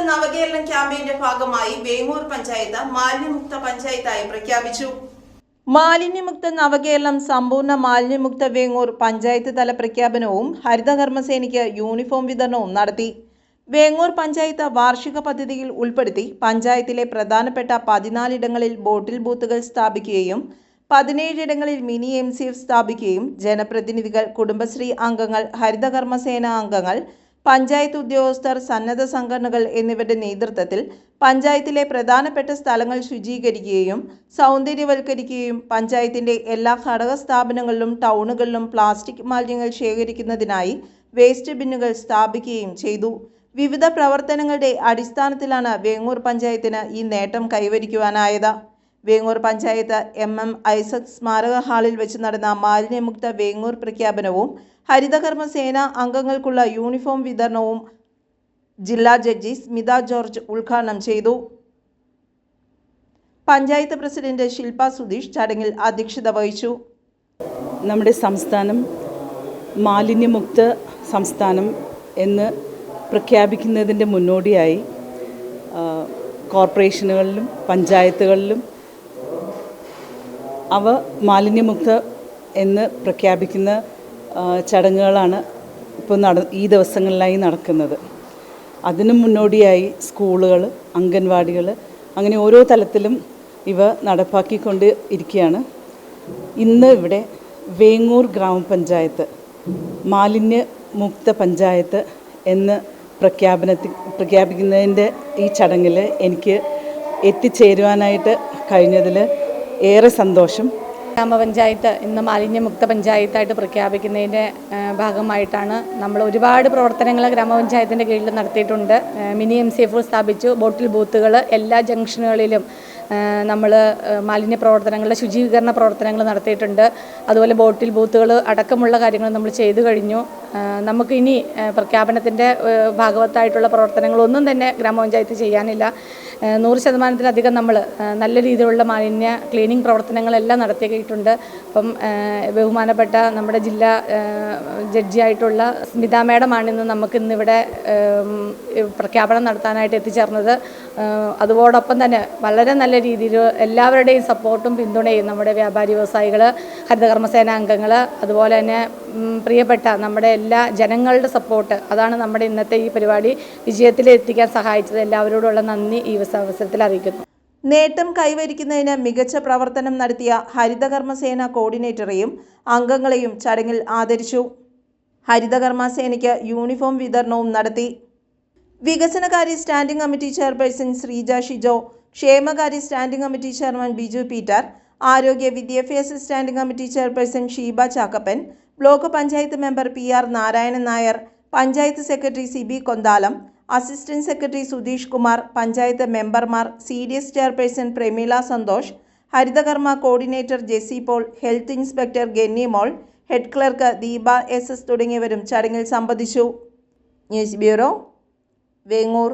നവകേരളം ക്യാമ്പയിന്റെ ഭാഗമായി വേങ്ങൂർ പഞ്ചായത്ത് മാലിന്യമുക്ത പഞ്ചായത്തായി പ്രഖ്യാപിച്ചു. മാലിന്യമുക്ത നവകേരളം സമ്പൂർണ്ണ മാലിന്യമുക്ത വേങ്ങൂർ പഞ്ചായത്ത് തല പ്രഖ്യാപനവും ഹരിതകർമ്മസേനയ്ക്ക് യൂണിഫോം വിതരണവും നടത്തി. വേങ്ങൂർ പഞ്ചായത്ത് വാർഷിക പദ്ധതിയിൽ ഉൾപ്പെടുത്തി പഞ്ചായത്തിലെ പ്രധാനപ്പെട്ട 14 ഇടങ്ങളിൽ ബോട്ടിൽ ബൂത്തുകൾ സ്ഥാപിക്കുകയും 17 ഇടങ്ങളിൽ മിനി MCF സ്ഥാപിക്കുകയും ജനപ്രതിനിധികൾ, കുടുംബശ്രീ അംഗങ്ങൾ, ഹരിതകർമ്മസേന അംഗങ്ങൾ, പഞ്ചായത്ത് ഉദ്യോഗസ്ഥർ, സന്നദ്ധ സംഘടനകൾ എന്നിവരുടെ നേതൃത്വത്തിൽ പഞ്ചായത്തിലെ പ്രധാനപ്പെട്ട സ്ഥലങ്ങൾ ശുചീകരിക്കുകയും സൗന്ദര്യവൽക്കരിക്കുകയും പഞ്ചായത്തിന്റെ എല്ലാ ഘടക സ്ഥാപനങ്ങളിലും ടൗണുകളിലും പ്ലാസ്റ്റിക് മാലിന്യങ്ങൾ ശേഖരിക്കുന്നതിനായി വേസ്റ്റ് ബിന്നുകൾ സ്ഥാപിക്കുകയും ചെയ്തു. വിവിധ പ്രവർത്തനങ്ങളുടെ അടിസ്ഥാനത്തിലാണ് വേങ്ങൂർ പഞ്ചായത്തിന് ഈ നേട്ടം കൈവരിക്കുവാനായത്. വേങ്ങൂർ പഞ്ചായത്ത് MM ഐസക് സ്മാരക ഹാളിൽ വെച്ച് നടന്ന മാലിന്യമുക്ത വേങ്ങൂർ പ്രഖ്യാപനവും ഹരിതകർമ്മസേന അംഗങ്ങൾക്കുള്ള യൂണിഫോം വിതരണവും ജില്ലാ ജഡ്ജി സ്മിത ജോർജ് ഉദ്ഘാടനം ചെയ്തു. പഞ്ചായത്ത് പ്രസിഡന്റ് ശില്പ സുധീഷ് ചടങ്ങിൽ അധ്യക്ഷത വഹിച്ചു. നമ്മുടെ സംസ്ഥാനം മാലിന്യമുക്ത സംസ്ഥാനം എന്ന് പ്രഖ്യാപിക്കുന്നതിൻ്റെ മുന്നോടിയായി കോർപ്പറേഷനുകളിലും പഞ്ചായത്തുകളിലും അവ മാലിന്യമുക്ത എന്ന് പ്രഖ്യാപിക്കുന്ന ചടങ്ങുകളാണ് ഇപ്പോൾ ഈ ദിവസങ്ങളിലായി നടക്കുന്നത്. അതിനു മുന്നോടിയായി സ്കൂളുകൾ, അംഗൻവാടികൾ, അങ്ങനെ ഓരോ തലത്തിലും ഇവ നടപ്പാക്കിക്കൊണ്ട് ഇരിക്കുകയാണ്. ഇന്ന് ഇവിടെ വേങ്ങൂർ ഗ്രാമപഞ്ചായത്ത് മാലിന്യമുക്ത പഞ്ചായത്ത് എന്ന് പ്രഖ്യാപിക്കുന്നതിൻ്റെ ഈ ചടങ്ങിൽ എനിക്ക് എത്തിച്ചേരുവാനായിട്ട് കഴിഞ്ഞതിൽ ഏറെ സന്തോഷം. ഗ്രാമപഞ്ചായത്ത് ഇന്ന് മാലിന്യമുക്ത പഞ്ചായത്തായിട്ട് പ്രഖ്യാപിക്കുന്നതിൻ്റെ ഭാഗമായിട്ടാണ് നമ്മൾ ഒരുപാട് പ്രവർത്തനങ്ങൾ ഗ്രാമപഞ്ചായത്തിൻ്റെ കീഴിൽ നടത്തിയിട്ടുണ്ട്. മിനി MCF സ്ഥാപിച്ചു, ബോട്ടിൽ ബൂത്തുകൾ എല്ലാ ജംഗ്ഷനുകളിലും നമ്മൾ മാലിന്യ പ്രവർത്തനങ്ങളുടെ ശുചീകരണ പ്രവർത്തനങ്ങൾ നടത്തിയിട്ടുണ്ട്. അതുപോലെ ബോട്ടിൽ ബൂത്തുകൾ അടക്കമുള്ള കാര്യങ്ങൾ നമ്മൾ ചെയ്തു കഴിഞ്ഞു. നമുക്കിനി പ്രഖ്യാപനത്തിൻ്റെ ഭാഗവത്തായിട്ടുള്ള പ്രവർത്തനങ്ങളൊന്നും തന്നെ ഗ്രാമപഞ്ചായത്ത് ചെയ്യാനില്ല. 100% നമ്മൾ നല്ല രീതിയിലുള്ള മാലിന്യ ക്ലീനിങ് പ്രവർത്തനങ്ങളെല്ലാം നടത്തിയിട്ടുണ്ട്. അപ്പം ബഹുമാനപ്പെട്ട നമ്മുടെ ജില്ലാ ജഡ്ജിയായിട്ടുള്ള സ്മിത മാഡമാണ് നമുക്കിന്നിവിടെ പ്രഖ്യാപനം നടത്താനായിട്ട് എത്തിച്ചേർന്നത്. അതോടൊപ്പം തന്നെ വളരെ നല്ല രീതിയിൽ എല്ലാവരുടെയും സപ്പോർട്ടും പിന്തുണയും നമ്മുടെ വ്യാപാരി വ്യവസായികൾ, ഹരിതകർമ്മസേന അംഗങ്ങൾ, അതുപോലെ തന്നെ പ്രിയപ്പെട്ട നമ്മുടെ എല്ലാ ജനങ്ങളുടെ സപ്പോർട്ട്, അതാണ് നമ്മുടെ ഇന്നത്തെ ഈ പരിപാടി വിജയത്തിലെത്തിക്കാൻ സഹായിച്ചത്. എല്ലാവരോടുള്ള നന്ദി ഈ അവസരത്തിൽ അറിയിക്കുന്നു. നേട്ടം കൈവരിക്കുന്നതിന് മികച്ച പ്രവർത്തനം നടത്തിയ ഹരിതകർമ്മസേന കോർഡിനേറ്ററെയും അംഗങ്ങളെയും ചടങ്ങിൽ ആദരിച്ചു. ഹരിതകർമ്മസേനയ്ക്ക് യൂണിഫോം വിതരണവും നടത്തി. വികസനകാര്യ standing committee chairperson Sreeja Shijo, ക്ഷേമകാര്യ standing committee chairman Biju Peter, ആരോഗ്യ വിദ്യാഭ്യാസ standing committee chairperson Sheeba Chakkappan, block panchayat member PR Narayanan Nair, panchayat secretary Sibi Konthalam, assistant secretary Sudheesh Kumar, panchayat മെമ്പർമാർ, CDS ചെയർപേഴ്സൺ പ്രമീള സന്തോഷ്, ഹരിതകർമ്മ coordinator Jessy Paul, health inspector Genni Mol, head clerk Deepa SS തുടങ്ങിയവരും ചടങ്ങിൽ സംബന്ധിച്ചു. News bureau, Vengoor.